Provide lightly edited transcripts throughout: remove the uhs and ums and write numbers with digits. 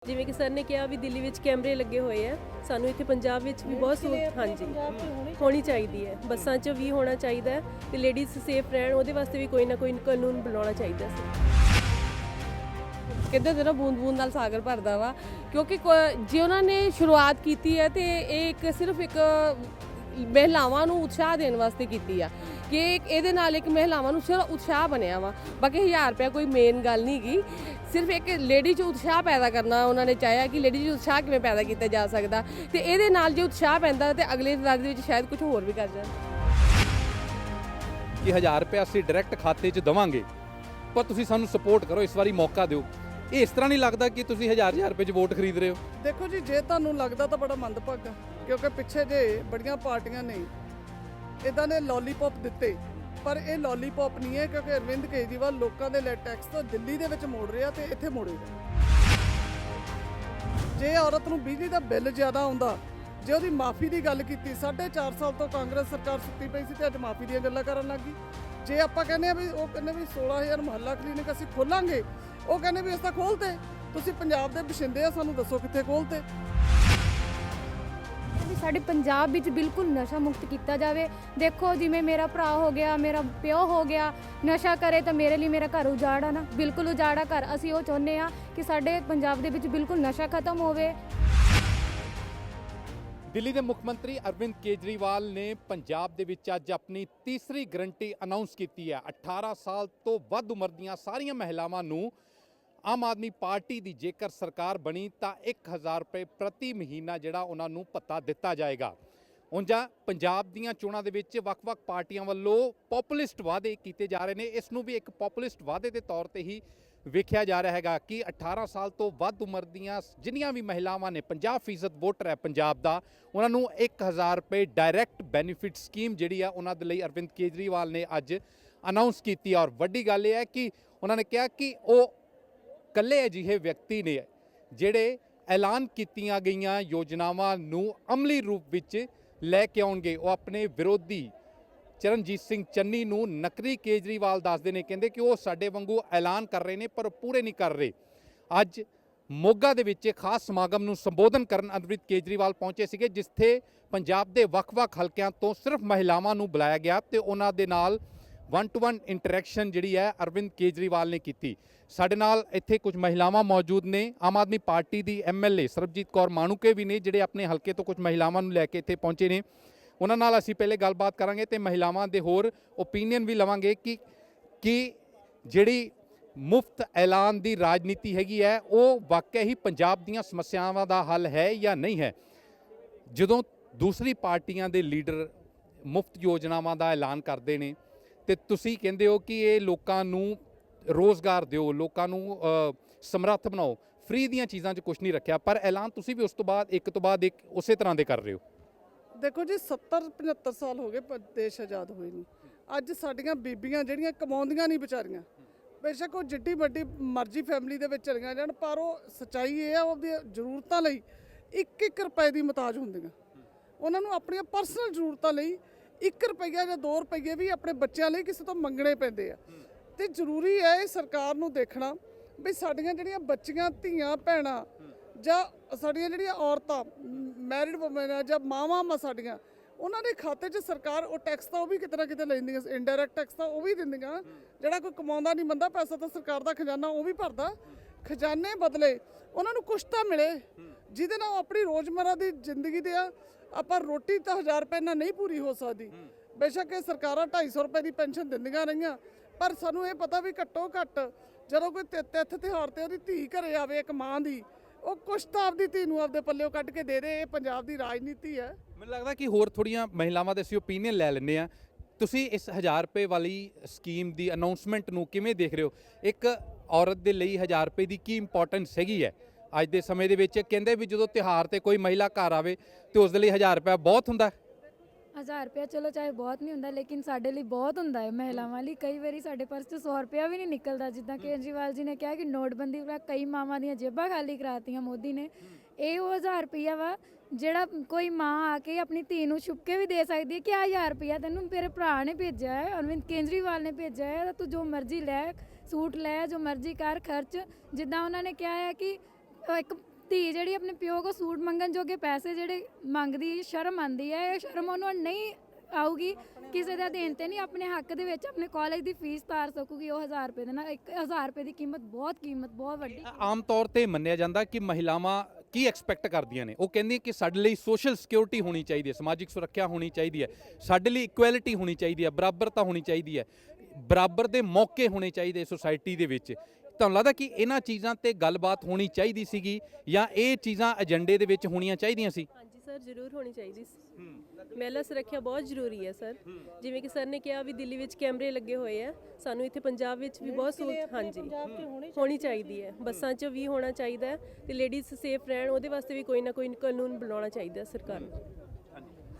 ਜਿਵੇਂ ਕਿ ਸਰ ਨੇ ਕਿਹਾ ਵੀ ਦਿੱਲੀ ਵਿੱਚ ਕੈਮਰੇ ਲੱਗੇ ਹੋਏ ਆ, ਸਾਨੂੰ ਇੱਥੇ ਪੰਜਾਬ ਵਿੱਚ ਵੀ ਬਹੁਤ ਸਹੂਲਤ ਹਾਂਜੀ ਹੋਣੀ ਚਾਹੀਦੀ ਹੈ। ਬੱਸਾਂ 'ਚ ਵੀ ਹੋਣਾ ਚਾਹੀਦਾ ਹੈ ਤੇ ਲੇਡੀਜ਼ ਸੇਫ ਰਹਿਣ, ਉਹਦੇ ਵਾਸਤੇ ਵੀ ਕੋਈ ਨਾ ਕੋਈ ਕਾਨੂੰਨ ਬਣਾਉਣਾ ਚਾਹੀਦਾ ਸੀ। ਕਹਿੰਦੇ ਨਾ ਬੂੰਦ ਬੂੰਦ ਨਾਲ ਸਾਗਰ ਭਰਦਾ ਵਾ, ਕਿਉਂਕਿ ਜੇ ਉਹਨਾਂ ਨੇ ਸ਼ੁਰੂਆਤ ਕੀਤੀ ਹੈ ਤੇ ਇਹ ਇੱਕ ਸਿਰਫ ਇੱਕ ਮਹਿਲਾਵਾਂ ਨੂੰ ਉਤਸ਼ਾਹ ਦੇਣ ਵਾਸਤੇ ਕੀਤੀ ਆ ਕਿ ਇਹਦੇ ਨਾਲ ਇੱਕ ਮਹਿਲਾਵਾਂ ਨੂੰ ਸਿਰਫ ਉਤਸ਼ਾਹ ਬਣਿਆ ਵਾ। ਬਾਕੀ 1000 ਰੁਪਇਆ ਕੋਈ ਮੇਨ ਗੱਲ ਨਹੀਂ ਗੀ, ਸਿਰਫ ਇੱਕ ਲੇਡੀ 'ਚ ਉਤਸ਼ਾਹ ਪੈਦਾ ਕਰਨਾ ਉਹਨਾਂ ਨੇ ਚਾਹਿਆ ਕਿ ਲੇਡੀ 'ਚ ਉਤਸ਼ਾਹ ਕਿਵੇਂ ਪੈਦਾ ਕੀਤਾ ਜਾ ਸਕਦਾ, ਤੇ ਇਹਦੇ ਨਾਲ ਜੇ ਉਤਸ਼ਾਹ ਪੈਂਦਾ ਤੇ ਅਗਲੇ ਦਿਨ ਦੇ ਵਿੱਚ ਸ਼ਾਇਦ ਕੁਝ ਹੋਰ ਵੀ ਕਰ ਜਾਣ। ਕਿ 1000 ਰੁਪਇਆ ਅਸੀਂ ਡਾਇਰੈਕਟ ਖਾਤੇ 'ਚ ਦੇਵਾਂਗੇ, ਪਰ ਤੁਸੀਂ ਸਾਨੂੰ ਸਪੋਰਟ ਕਰੋ, ਇਸ ਵਾਰੀ ਮੌਕਾ ਦਿਓ। ਇਹ ਇਸ ਤਰ੍ਹਾਂ ਨਹੀਂ ਲੱਗਦਾ ਕਿ ਤੁਸੀਂ 1000 ਰੁਪਏ 'ਚ ਵੋਟ ਖਰੀਦ ਰਹੇ ਹੋ? ਦੇਖੋ ਜੀ, ਜੇ ਤੁਹਾਨੂੰ ਲੱਗਦਾ ਤਾਂ ਬੜਾ ਮੰਦਭਾਗਾ, ਕਿਉਂਕਿ ਪਿੱਛੇ ਜੇ ਬੜੀਆਂ ਪਾਰਟੀਆਂ ਨੇ ਇਦਾਂ ਦੇ ਲੋਲੀਪੌਪ ਦਿੱਤੇ, ਪਰ ਇਹ ਲੋਲੀਪੌਪ ਨਹੀਂ ਹੈ, ਕਿਉਂਕਿ ਅਰਵਿੰਦ ਕੇਜਰੀਵਾਲ ਲੋਕਾਂ ਦੇ ਟੈਕਸ ਤੋਂ ਦਿੱਲੀ ਦੇ ਵਿੱਚ ਮੋੜ ਰਿਹਾ ਤੇ ਇੱਥੇ ਮੋੜੇਗਾ। ਜੇ ਔਰਤ ਨੂੰ ਬਿਜਲੀ ਦਾ ਬਿੱਲ ਜ਼ਿਆਦਾ ਆਉਂਦਾ, ਜੇ ਉਹਦੀ ਮਾਫੀ ਦੀ ਗੱਲ ਕੀਤੀ, 4.5 ਸਾਲ ਤੋਂ ਕਾਂਗਰਸ ਸਰਕਾਰ ਸੁੱਤੀ ਪਈ ਸੀ ਤੇ ਅੱਜ ਮਾਫੀ ਦੀਆਂ ਗੱਲਾਂ ਕਰਨ ਲੱਗੀ। ਜੇ ਆਪਾਂ ਕਹਿੰਦੇ ਆ ਵੀ ਉਹ ਕਹਿੰਦੇ ਵੀ 16000 ਮੁਹੱਲਾ ਕਲੀਨਿਕ ਅਸੀਂ ਖੋਲਾਂਗੇ, ਉਹ ਕਹਿੰਦੇ ਵੀ ਅਸੀਂ ਤਾਂ ਖੋਲ੍ਹਤੇ। ਤੁਸੀਂ ਪੰਜਾਬ ਦੇ ਬਸ਼ਿੰਦੇ ਆ, ਸਾਨੂੰ ਦੱਸੋ ਕਿੱਥੇ ਖੋਲ੍ਹਤੇ। ਸਾਡੇ ਪੰਜਾਬ ਵਿੱਚ ਬਿਲਕੁਲ ਨਸ਼ਾ ਮੁਕਤ ਕੀਤਾ ਜਾਵੇ। ਦੇਖੋ ਜਿਵੇਂ ਮੇਰਾ ਭਰਾ ਹੋ ਗਿਆ, ਮੇਰਾ ਪਿਓ ਹੋ ਗਿਆ, ਨਸ਼ਾ ਕਰੇ ਤਾਂ ਮੇਰੇ ਲਈ ਮੇਰਾ ਘਰ ਉਜਾੜ ਆ ਨਾ, ਬਿਲਕੁਲ ਉਜਾੜਾ ਘਰ। ਅਸੀਂ ਉਹ ਚਾਹੁੰਦੇ ਆ ਕਿ ਸਾਡੇ ਪੰਜਾਬ ਦੇ ਵਿੱਚ ਬਿਲਕੁਲ ਨਸ਼ਾ ਖਤਮ ਹੋਵੇ। ਦਿੱਲੀ ਦੇ ਮੁੱਖ ਮੰਤਰੀ ਅਰਵਿੰਦ ਕੇਜਰੀਵਾਲ ਨੇ ਪੰਜਾਬ ਦੇ ਵਿੱਚ ਅੱਜ ਆਪਣੀ ਤੀਸਰੀ ਗਰੰਟੀ ਅਨਾਉਂਸ ਕੀਤੀ ਹੈ। 18 ਸਾਲ ਤੋਂ ਵੱਧ ਉਮਰ ਦੀਆਂ ਸਾਰੀਆਂ ਮਹਿਲਾਵਾਂ ਨੂੰ ਆਮ ਆਦਮੀ ਪਾਰਟੀ ਦੀ ਜੇਕਰ ਸਰਕਾਰ ਬਣੀ ਤਾਂ 1000 ਰੁਪਏ ਪ੍ਰਤੀ ਮਹੀਨਾ ਜਿਹੜਾ ਉਹਨਾਂ ਨੂੰ ਭੱਤਾ ਦਿੱਤਾ ਜਾਏਗਾ। ਉਂਝਾਂ ਪੰਜਾਬ ਦੀਆਂ ਚੋਣਾਂ ਦੇ ਵਿੱਚ ਵੱਖ-ਵੱਖ ਪਾਰਟੀਆਂ ਵੱਲੋਂ ਪੋਪੂਲਿਸਟ ਵਾਅਦੇ ਕੀਤੇ ਜਾ ਰਹੇ ਨੇ। ਇਸ ਨੂੰ ਵੀ ਇੱਕ ਪੋਪੂਲਿਸਟ ਵਾਅਦੇ ਦੇ ਤੌਰ ਤੇ ਹੀ ਵੇਖਿਆ ਜਾ ਰਿਹਾ ਹੈਗਾ ਕਿ 18 ਸਾਲ ਤੋਂ ਵੱਧ ਉਮਰ ਦੀਆਂ ਜਿੰਨੀਆਂ ਵੀ ਮਹਿਲਾਵਾਂ ਨੇ, 50% ਵੋਟਰ ਹੈ ਪੰਜਾਬ ਦਾ, ਉਹਨਾਂ ਨੂੰ 1000 ਰੁਪਏ ਡਾਇਰੈਕਟ ਬੈਨੀਫਿਟ ਸਕੀਮ ਜਿਹੜੀ ਆ ਉਹਨਾਂ ਦੇ ਲਈ ਅਰਵਿੰਦ ਕੇਜਰੀਵਾਲ ਨੇ ਅੱਜ ਅਨਾਉਂਸ ਕੀਤੀ। ਔਰ ਵੱਡੀ ਗੱਲ ਇਹ ਹੈ ਕਿ ਉਹਨਾਂ ਨੇ ਕਿਹਾ ਕਿ ਉਹ ਇਕੱਲੇ ਅਜਿਹੇ ਵਿਅਕਤੀ ਨੇ ਜਿਹੜੇ ਐਲਾਨ ਕੀਤੀਆਂ ਗਈਆਂ ਯੋਜਨਾਵਾਂ ਨੂੰ ਅਮਲੀ ਰੂਪ ਵਿੱਚ ਲੈ ਕੇ ਆਉਣਗੇ। ਉਹ ਆਪਣੇ ਵਿਰੋਧੀ ਚਰਨਜੀਤ ਸਿੰਘ ਚੰਨੀ ਨੂੰ ਨਕਲੀ ਕੇਜਰੀਵਾਲ ਦੱਸਦੇ ਨੇ, ਕਹਿੰਦੇ ਕਿ ਉਹ ਸਾਡੇ ਵਾਂਗੂ ਐਲਾਨ ਕਰ ਰਹੇ ਨੇ ਪਰ ਪੂਰੇ ਨਹੀਂ ਕਰ ਰਹੇ। ਅੱਜ ਮੋਗਾ ਦੇ ਵਿੱਚ ਖਾਸ ਸਮਾਗਮ ਨੂੰ ਸੰਬੋਧਨ ਕਰਨ ਅਰਵਿੰਦ ਕੇਜਰੀਵਾਲ ਪਹੁੰਚੇ ਸੀਗੇ, ਜਿੱਥੇ ਪੰਜਾਬ ਦੇ ਵੱਖ-ਵੱਖ ਹਲਕਿਆਂ ਤੋਂ ਸਿਰਫ ਮਹਿਲਾਵਾਂ ਨੂੰ ਬੁਲਾਇਆ ਗਿਆ ਤੇ ਉਹਨਾਂ ਦੇ ਨਾਲ 1-to-1 ਇੰਟਰੈਕਸ਼ਨ ਜਿਹੜੀ ਹੈ ਅਰਵਿੰਦ ਕੇਜਰੀਵਾਲ ਨੇ ਕੀਤੀ। ਸਾਡੇ ਨਾਲ ਇੱਥੇ ਕੁਝ ਮਹਿਲਾਵਾਂ ਮੌਜੂਦ ਨੇ। ਆਮ ਆਦਮੀ ਪਾਰਟੀ ਦੀ MLA ਸਰਬਜੀਤ ਕੌਰ ਮਾਣੂਕੇ ਵੀ ਨੇ, ਜਿਹੜੇ ਆਪਣੇ ਹਲਕੇ ਤੋਂ ਕੁਝ ਮਹਿਲਾਵਾਂ ਨੂੰ ਲੈ ਕੇ ਇੱਥੇ ਪਹੁੰਚੇ ਨੇ। ਉਹਨਾਂ ਨਾਲ ਅਸੀਂ ਪਹਿਲੇ ਗੱਲਬਾਤ ਕਰਾਂਗੇ ਤੇ ਮਹਿਲਾਵਾਂ ਦੇ ਹੋਰ ਓਪੀਨੀਅਨ ਵੀ ਲਵਾਂਗੇ ਕਿ ਜਿਹੜੀ ਮੁਫਤ ਐਲਾਨ ਦੀ ਰਾਜਨੀਤੀ ਹੈਗੀ ਹੈ ਉਹ ਵਾਕਿਆ ਹੀ ਪੰਜਾਬ ਦੀਆਂ ਸਮੱਸਿਆਵਾਂ ਦਾ ਹੱਲ ਹੈ ਜਾਂ ਨਹੀਂ ਹੈ। ਜਦੋਂ ਦੂਸਰੀ ਪਾਰਟੀਆਂ ਦੇ ਲੀਡਰ ਮੁਫਤ ਯੋਜਨਾਵਾਂ ਦਾ ਐਲਾਨ ਕਰਦੇ ਨੇ ਤੇ ਤੁਸੀਂ ਕਹਿੰਦੇ ਹੋ ਕਿ ਇਹ ਲੋਕਾਂ ਨੂੰ ਰੋਜ਼ਗਾਰ ਦਿਓ, ਲੋਕਾਂ ਨੂੰ ਸਮਰੱਥ ਬਣਾਓ, ਫ੍ਰੀ ਦੀਆਂ ਚੀਜ਼ਾਂ 'ਚ ਕੁਝ ਨਹੀਂ ਰੱਖਿਆ, ਪਰ ਐਲਾਨ ਤੁਸੀਂ ਵੀ ਉਸ ਤੋਂ ਬਾਅਦ ਇੱਕ ਤੋਂ ਬਾਅਦ ਇੱਕ ਉਸੇ ਤਰ੍ਹਾਂ ਦੇ ਕਰ ਰਹੇ ਹੋ। ਦੇਖੋ ਜੀ, 70-75 ਸਾਲ ਹੋ ਗਏ ਦੇਸ਼ ਆਜ਼ਾਦ ਹੋਏ ਨੂੰ। ਅੱਜ ਸਾਡੀਆਂ ਬੀਬੀਆਂ ਜਿਹੜੀਆਂ ਕਮਾਉਂਦੀਆਂ ਨਹੀਂ ਵਿਚਾਰੀਆਂ, ਬੇਸ਼ੱਕ ਉਹ ਜਿੱਡੀ ਵੱਡੀ ਮਰਜ਼ੀ ਫੈਮਿਲੀ ਦੇ ਵਿੱਚ ਚਲੀਆਂ ਜਾਣ, ਪਰ ਉਹ ਸੱਚਾਈ ਇਹ ਆ ਉਹਦੀਆਂ ਜ਼ਰੂਰਤਾਂ ਲਈ 1-1 ਰੁਪਏ ਦੀ ਮੁਤਾਜ ਹੁੰਦੀਆਂ। ਉਹਨਾਂ ਨੂੰ ਆਪਣੀਆਂ ਪਰਸਨਲ ਜ਼ਰੂਰਤਾਂ ਲਈ 1 ਰੁਪਈਆ ਜਾਂ 2 ਰੁਪਈਏ ਵੀ ਆਪਣੇ ਬੱਚਿਆਂ ਲਈ ਕਿਸੇ ਤੋਂ ਮੰਗਣੇ ਪੈਂਦੇ ਆ। ਤੇ ਜ਼ਰੂਰੀ ਹੈ ਇਹ ਸਰਕਾਰ ਨੂੰ ਦੇਖਣਾ ਵੀ ਸਾਡੀਆਂ ਜਿਹੜੀਆਂ ਬੱਚੀਆਂ, ਧੀਆਂ, ਭੈਣਾਂ ਜਾਂ ਸਾਡੀਆਂ ਜਿਹੜੀਆਂ ਔਰਤਾਂ ਮੈਰਿਡ ਵੂਮਨ ਆ ਜਾਂ ਮਾਵਾਂ ਸਾਡੀਆਂ, ਉਹਨਾਂ ਦੇ ਖਾਤੇ 'ਚ ਸਰਕਾਰ ਉਹ ਟੈਕਸ ਤਾਂ ਉਹ ਵੀ ਕਿਤੇ ਨਾ ਕਿਤੇ ਲੈਂਦੀਆਂ, ਇਨਡਾਇਰੈਕਟ ਟੈਕਸ ਤਾਂ ਉਹ ਵੀ ਦਿੰਦੀਆਂ। ਜਿਹੜਾ ਕੋਈ ਕਮਾਉਂਦਾ ਨਹੀਂ ਬੰਦਾ, ਪੈਸਾ ਤਾਂ ਸਰਕਾਰ ਦਾ ਖਜ਼ਾਨਾ ਉਹ ਵੀ ਭਰਦਾ। ਖਜ਼ਾਨੇ ਬਦਲੇ ਉਹਨਾਂ ਨੂੰ ਕੁਛ ਤਾਂ ਮਿਲੇ ਜਿਹਦੇ ਨਾਲ ਉਹ ਆਪਣੀ ਰੋਜ਼ਮर्रा ਦੀ ਜ਼ਿੰਦਗੀ ਦੇ ਆਪਾਂ ਰੋਟੀ ਤਾਂ 1000 ਰੁਪਏ ਨਾਲ ਨਹੀਂ ਪੂਰੀ ਹੋ ਸਕਦੀ। ਬੇਸ਼ੱਕ ਇਹ ਸਰਕਾਰਾਂ 250 ਰੁਪਏ ਦੀ ਪੈਨਸ਼ਨ ਦਿੰਦੀਆਂ ਰਹੀਆਂ, ਪਰ ਸਾਨੂੰ ਇਹ ਪਤਾ ਵੀ ਘੱਟੋ ਘੱਟ ਜਦੋਂ ਕੋਈ ਤਿੱਥ ਤਿਉਹਾਰ ਤੇ ਉਹਦੀ ਧੀ ਘਰੇ ਆਵੇ, ਇੱਕ ਮਾਂ ਦੀ, ਉਹ ਕੁਛ ਤਾਂ ਆਪਦੀ ਧੀ ਨੂੰ ਆਪਦੇ ਪੱਲਿਓਂ ਕੱਢ ਕੇ ਦੇ ਦੇ। ਇਹ ਪੰਜਾਬ ਦੀ ਰਾਜਨੀਤੀ ਹੈ। ਮੈਨੂੰ ਲੱਗਦਾ ਕਿ ਹੋਰ ਥੋੜੀਆਂ ਮਹਿਲਾਵਾਂ ਦੇ ਅਸੀਂ ਓਪੀਨੀਅਨ ਲੈ ਲੈਂਦੇ ਹਾਂ। ਤੁਸੀਂ ਇਸ 1000 ਰੁਪਏ ਵਾਲੀ ਸਕੀਮ ਦੀ ਅਨਾਉਂਸਮੈਂਟ ਨੂੰ ਕਿਵੇਂ ਦੇਖ ਰਹੇ ਹੋ? ਇੱਕ ਔਰਤ ਦੇ ਲਈ 1000 ਰੁਪਏ ਦੀ ਕੀ ਇੰਪੋਰਟੈਂਸ ਹੈਗੀ ਹੈ ਅੱਜ ਦੇ ਸਮੇਂ ਦੇ ਵਿੱਚ? ਕਹਿੰਦੇ ਵੀ ਜਦੋਂ ਤਿਉਹਾਰ ਤੇ ਕੋਈ ਮਹਿਲਾ ਘਰ ਆਵੇ ਤੇ ਉਸ ਦੇ ਲਈ 1000 ਰੁਪਏ ਬਹੁਤ ਹੁੰਦਾ। 1000 ਰੁਪਇਆ ਚਲੋ ਚਾਹੇ ਬਹੁਤ ਨਹੀਂ ਹੁੰਦਾ, ਲੇਕਿਨ ਸਾਡੇ ਲਈ ਬਹੁਤ ਹੁੰਦਾ ਹੈ ਮਹਿਲਾਵਾਂ ਲਈ। ਕਈ ਵਾਰੀ ਸਾਡੇ ਪਰਸ 'ਚ 100 ਰੁਪਇਆ ਵੀ ਨਹੀਂ ਨਿਕਲਦਾ। ਜਿੱਦਾਂ ਕੇਜਰੀਵਾਲ ਜੀ ਨੇ ਕਿਹਾ ਕਿ ਨੋਟਬੰਦੀ ਵਾਲਾ ਕਈ ਮਾਵਾਂ ਦੀਆਂ ਜੇਬਾਂ ਖਾਲੀ ਕਰਾਤੀਆਂ ਮੋਦੀ ਨੇ। ਇਹ ਉਹ 1000 ਰੁਪਇਆ ਵਾ ਜਿਹੜਾ ਕੋਈ ਮਾਂ ਆ ਕੇ ਆਪਣੀ ਧੀ ਨੂੰ ਛੁਪ ਕੇ ਵੀ ਦੇ ਸਕਦੀ ਹੈ ਕਿ ਆਹ 1000 ਰੁਪਇਆ ਤੈਨੂੰ ਮੇਰੇ ਭਰਾ ਨੇ ਭੇਜਿਆ ਹੈ, ਅਰਵਿੰਦ ਕੇਜਰੀਵਾਲ ਨੇ ਭੇਜਿਆ ਹੈ, ਤੂੰ ਜੋ ਮਰਜ਼ੀ ਲੈ, ਸੂਟ ਲੈ, ਜੋ ਮਰਜ਼ੀ ਕਰ, ਖਰਚ। ਜਿੱਦਾਂ ਉਹਨਾਂ ਨੇ ਕਿਹਾ ਹੈ ਕਿ ਇੱਕ ਧੀ ਜਿਹੜੀ ਆਪਣੇ ਪਿਓ ਕੋ ਸੂਟ ਮੰਗਣ ਜੋਗੇ ਪੈਸੇ ਜਿਹੜੇ ਮੰਗਦੀ, ਸ਼ਰਮ ਆਉਂਦੀ ਹੈ। ਇਹ ਸ਼ਰਮ ਉਹਨੂੰ ਨਹੀਂ ਆਊਗੀ ਕਿਸੇ ਦਾ ਦੇਣ ਤੇ ਨਹੀਂ, ਆਪਣੇ ਹੱਕ ਦੇ ਵਿੱਚ ਆਪਣੇ ਕਾਲਜ ਦੀ ਫੀਸ ਤਾਰ ਸਕੂਗੀ ਉਹ 1000 ਰੁਪਏ ਦੇ ਨਾਲ। 1000 ਰੁਪਏ ਦੀ ਕੀਮਤ ਬਹੁਤ ਵੱਡੀ। ਆਮ ਤੌਰ ਤੇ ਮੰਨਿਆ ਜਾਂਦਾ ਕਿ ਮਹਿਲਾਵਾਂ ਕੀ ਐਕਸਪੈਕਟ ਕਰਦੀਆਂ ਨੇ, ਉਹ ਕਹਿੰਦੀਆਂ ਕਿ ਸਾਡੇ ਲਈ ਸੋਸ਼ਲ ਸਿਕਿਉਰਿਟੀ ਹੋਣੀ ਚਾਹੀਦੀ ਹੈ, ਸਮਾਜਿਕ ਸੁਰੱਖਿਆ ਹੋਣੀ ਚਾਹੀਦੀ ਹੈ, ਸਾਡੇ ਲਈ ਇਕੁਐਲਿਟੀ ਹੋਣੀ ਚਾਹੀਦੀ ਹੈ, ਬਰਾਬਰਤਾ ਹੋਣੀ ਚਾਹੀਦੀ ਹੈ, ਬਰਾਬਰ ਦੇ ਮੌਕੇ ਹੋਣੇ ਚਾਹੀਦੇ ਸੋਸਾਇਟੀ ਦੇ ਵਿੱਚ। ਤੁਹਾਨੂੰ ਲੱਗਦਾ ਕਿ ਇਹਨਾਂ ਚੀਜ਼ਾਂ ਤੇ ਗੱਲਬਾਤ ਹੋਣੀ ਚਾਹੀਦੀ ਸੀਗੀ ਜਾਂ ਇਹ ਚੀਜ਼ਾਂ ਏਜੰਡੇ ਦੇ ਵਿੱਚ ਹੋਣੀਆਂ ਚਾਹੀਦੀਆਂ ਸੀ? ਹਾਂਜੀ ਸਰ, ਜ਼ਰੂਰ ਹੋਣੀ ਚਾਹੀਦੀ ਸੀ। ਮਹਿਲਾ ਸੁਰੱਖਿਆ ਬਹੁਤ ਜ਼ਰੂਰੀ ਹੈ ਸਰ। ਜਿਵੇਂ ਕਿ ਸਰ ਨੇ ਕਿਹਾ ਵੀ ਦਿੱਲੀ ਵਿੱਚ ਕੈਮਰੇ ਲੱਗੇ ਹੋਏ ਆ, ਸਾਨੂੰ ਇੱਥੇ ਪੰਜਾਬ ਵਿੱਚ ਵੀ ਬਹੁਤ ਸਹੂਲਤ ਹਾਂਜੀ ਹੋਣੀ ਚਾਹੀਦੀ ਹੈ। ਬੱਸਾਂ 'ਚ ਵੀ ਹੋਣਾ ਚਾਹੀਦਾ ਹੈ ਤੇ ਲੇਡੀਜ਼ ਸੇਫ ਰਹਿਣ, ਉਹਦੇ ਵਾਸਤੇ ਵੀ ਕੋਈ ਨਾ ਕੋਈ ਕਾਨੂੰਨ ਬਣਾਉਣਾ ਚਾਹੀਦਾ ਸਰਕਾਰ ਨੂੰ।